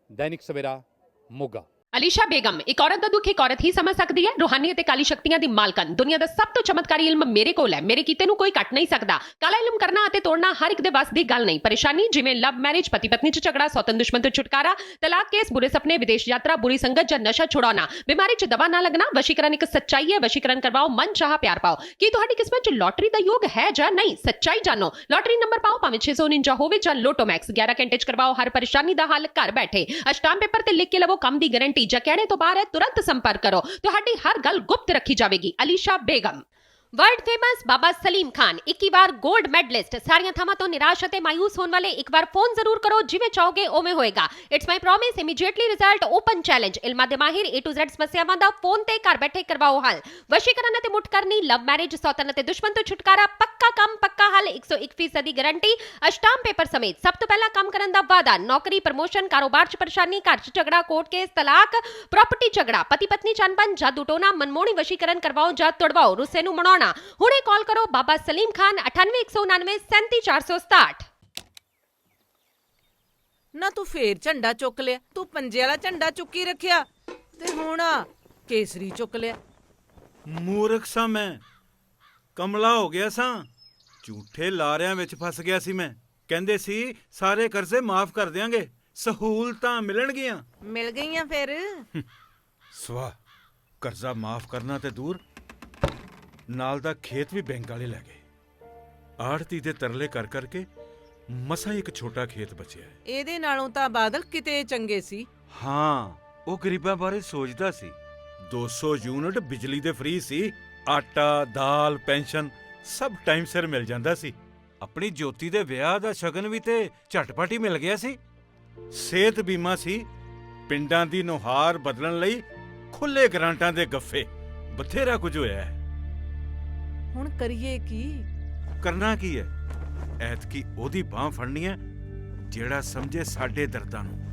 ਦੈਨਿਕ ਸਵੇਰਾ, ਮੋਗਾ। ਅਲੀਸ਼ਾ ਬੇਗਮ, ਇੱਕ ਔਰਤ ਦਾ ਦੁੱਖ ਇੱਕ ਔਰਤ ਹੀ ਸਮਝ ਸਕਦੀ ਹੈ। ਰੂਹਾਨੀ ਅਤੇ ਕਾਲੀ ਸ਼ਕਤੀਆਂ ਦੀ ਮਾਲਕਨ, ਦੁਨੀਆ ਦਾ ਸਭ ਤੋਂ ਚਮਤਕਾਰੀ ਇਲਮ ਮੇਰੇ ਕੋਲ ਹੈ। ਮੇਰੇ ਕੀਤੇ ਨੂੰ ਕੋਈ ਕੱਟ ਨਹੀਂ ਸਕਦਾ। ਕਾਲਾ ਇਲਮ ਕਰਨਾ ਅਤੇ ਤੋੜਨਾ ਹਰ ਇੱਕ ਦੇ ਵੱਸ ਦੀ ਗੱਲ ਨਹੀਂ। ਪਰੇਸ਼ਾਨੀ ਜਿਵੇਂ ਲਵ ਮੈਰਿਜ, ਪਤੀ ਪਤਨੀ 'ਚ ਝਗੜਾ, ਸੌਤਨ ਦੁਸ਼ਮਣ ਤੋਂ ਛੁਟਕਾਰਾ, ਤਲਾਕ ਕੇਸ, ਬੁਰੇ ਸੁਪਨੇ, ਵਿਦੇਸ਼ ਯਾਤਰਾ, ਬੁਰੀ ਸੰਗਤ ਜਾਂ ਨਸ਼ਾ ਛੁਡਾਉਣਾ, ਬਿਮਾਰੀ 'ਚ ਦਵਾ ਨਾ ਲੱਗਣਾ। ਵਸ਼ੀਕਰਨ ਇੱਕ ਸੱਚਾਈ ਹੈ। ਵਸ਼ੀਕਰਨ ਕਰਵਾਓ, ਮਨ ਚਾਹਾ ਪਿਆਰ ਪਾਓ। ਕੀ ਤੁਹਾਡੀ ਕਿਸਮਤ 'ਚ ਲੋਟਰੀ ਦਾ ਯੋਗ ਹੈ ਜਾਂ ਨਹੀਂ? ਸੱਚਾਈ ਜਾਣੋ। ਲੋਟਰੀ ਨੰਬਰ ਪਾਓ, ਭਾਵੇਂ 649 ਹੋਵੇ ਜਾਂ ਲੋਟੋ ਮੈਕਸ। 11 ਘੰਟੇ 'ਚ ਕਰਵਾਓ ਹਰ ਪਰੇਸ਼ਾਨੀ ਦਾ ਹੱਲ ਘਰ ਬੈਠੇ। ਅਸ਼ਟਾਮ ਪੇਪਰ ਤੇ ਲਿਖ ਕੇ ਲਵੋ ਕੰਮ ਦੀ ਗਾਰੰਟੀ। ਜਾਂ ਕਹਿਣੇ ਤੋਂ ਬਾਹਰ ਤੁਰੰਤ ਸੰਪਰਕ ਕਰੋ, ਤੁਹਾਡੀ ਹਰ ਗੱਲ ਗੁਪਤ ਰੱਖੀ ਜਾਵੇਗੀ। ਅਲੀਸ਼ਾ ਬੇਗਮ। ਵਰਲਡ ਫੇਮਸ ਬਾਬਾ ਸਲੀਮ ਖਾਨ 21 ਵਾਰ 골ਡ ਮੈਡਲਿਸਟ। ਸਾਰੀਆਂ ਥਾਵਾਂ ਤੋਂ ਨਿਰਾਸ਼ ਅਤੇ ਮਾਇੂਸ ਹੋਣ ਵਾਲੇ ਇੱਕ ਵਾਰ ਫੋਨ ਜ਼ਰੂਰ ਕਰੋ, ਜਿਵੇਂ ਚਾਹੋਗੇ ਉਵੇਂ ਹੋਏਗਾ। It's my promise, immediately result, open challenge. ਇਲਮਾਂ ਦੇ ਮਾਹਿਰ A to Z ਸਮੱਸਿਆਵਾਂ ਦਾ ਫੋਨ ਤੇ ਘਰ ਬੈਠੇ ਕਰਵਾਓ ਹੱਲ। ਵਸ਼ੀਕਰਨ ਅਤੇ ਮੁੱਠ ਕਰਨੀ, ਲਵ ਮੈਰਿਜ, ਸੌਤਨ ਅਤੇ ਦੁਸ਼ਮਣ ਤੋਂ ਛੁਟਕਾਰਾ, ਪੱਕਾ ਕੰਮ ਪੱਕਾ ਹੱਲ, 101% ਦੀ ਗਾਰੰਟੀ, ਅਸ਼ਟਾਮ ਪੇਪਰ ਸਮੇਤ। ਸਭ ਤੋਂ ਪਹਿਲਾਂ ਕੰਮ ਕਰਨ ਦਾ ਵਾਅਦਾ, ਨੌਕਰੀ, ਪ੍ਰਮੋਸ਼ਨ, ਕਾਰੋਬਾਰ 'ਚ ਪਰੇਸ਼ਾਨੀ, ਘਰ 'ਚ ਝਗੜਾ, ਕੋਰਟ ਕੇਸ, ਤਲਾਕ, ਪ੍ਰਾਪਰਟੀ ਝਗੜਾ, ਪਤੀ ਪਤਨੀ ਚ ਅਣਬਣ, ਜਾਦੂ ਟੋਨਾ, ਮਨਮੋਹਣੀ ਵਸ਼ੀਕਰਨ ਕਰਵਾਓ ਜਾਂ ਤੁੜਵਾਓ, ਰੁੱਸੇ ਨੂੰ ਮਨਾਉਣਾ। ਹੁਣੇ ਕਾਲ ਕਰੋ ਬਾਬਾ ਸਲੀਮ ਖਾਨ 98 199 37467। ਨਾ ਤੂੰ ਫੇਰ ਝੰਡਾ ਚੁੱਕ ਲਿਆ। ਤੂੰ ਪੰਜੇ ਵਾਲਾ ਝੰਡਾ ਚੁੱਕੀ ਰੱਖਿਆ ਤੇ ਹੁਣ ਕੇਸਰੀ ਚੁੱਕ ਲਿਆ। ਮੂਰਖ ਸਾਂ ਮੈਂ, ਕਮਲਾ ਹੋ ਗਿਆ ਸਾਂ, ਝੂਠੇ ਲਾਰਿਆਂ ਵਿੱਚ ਫਸ ਗਿਆ ਸੀ ਮੈਂ। ਕਹਿੰਦੇ ਸੀ ਸਾਰੇ ਕਰਜ਼ੇ ਮਾਫ ਕਰ ਦਿਆਂਗੇ, ਸਹੂਲਤਾਂ ਮਿਲਣਗੀਆਂ। ਮਿਲ ਗਈਆਂ ਫਿਰ। ਸਵਾ ਕਰਜ਼ਾ ਮਾਫ ਕਰਨਾ ਤੇ ਦੂਰ, ਨਾਲ ਦਾ ਖੇਤ ਵੀ ਬੈਂਕ ਵਾਲੇ ਲੈ ਗਏ। ਆੜਤੀ ਦੇ ਤਰਲੇ ਕਰ ਕਰਕੇ ਮਸਾਂ ਇੱਕ ਛੋਟਾ ਖੇਤ ਬਚਿਆ। ਇਹਦੇ ਨਾਲੋਂ ਤਾਂ ਬਾਦਲ ਕਿਤੇ ਚੰਗੇ ਸੀ। ਹਾਂ, ਉਹ ਗਰੀਬਾਂ ਬਾਰੇ ਸੋਚਦਾ ਸੀ। 200 ਯੂਨਿਟ ਬਿਜਲੀ ਦੇ ਫ੍ਰੀ ਸੀ, ਆਟਾ, ਦਾਲ, ਪੈਨਸ਼ਨ ਸਭ ਟਾਈਮ ਸਿਰ ਮਿਲ ਜਾਂਦਾ ਸੀ। ਆਪਣੀ ਜੋਤੀ ਦੇ ਵਿਆਹ ਦਾ ਸ਼ਗਨ ਵੀ ਤੇ ਝਟਪਟ ਹੀ ਮਿਲ ਗਿਆ ਸੀ। ਸਿਹਤ ਬੀਮਾ ਸੀ, ਪਿੰਡਾਂ ਦੀ ਨੁਹਾਰ ਬਦਲਣ ਲਈ ਖੁੱਲੇ ਗ੍ਰਾਂਟਾਂ ਦੇ ਗੱਫੇ, ਬਥੇਰਾ ਕੁਝ ਹੋਇਆ ਹੈ। ਹੁਣ ਕਰੀਏ ਕੀ? ਕਰਨਾ ਕੀ ਹੈ? ਐਤਕੀ ਉਹਦੀ ਬਾਂਹ ਫੜਨੀ ਹੈ ਜਿਹੜਾ ਸਮਝੇ ਸਾਡੇ ਦਰਦਾਂ ਨੂੰ।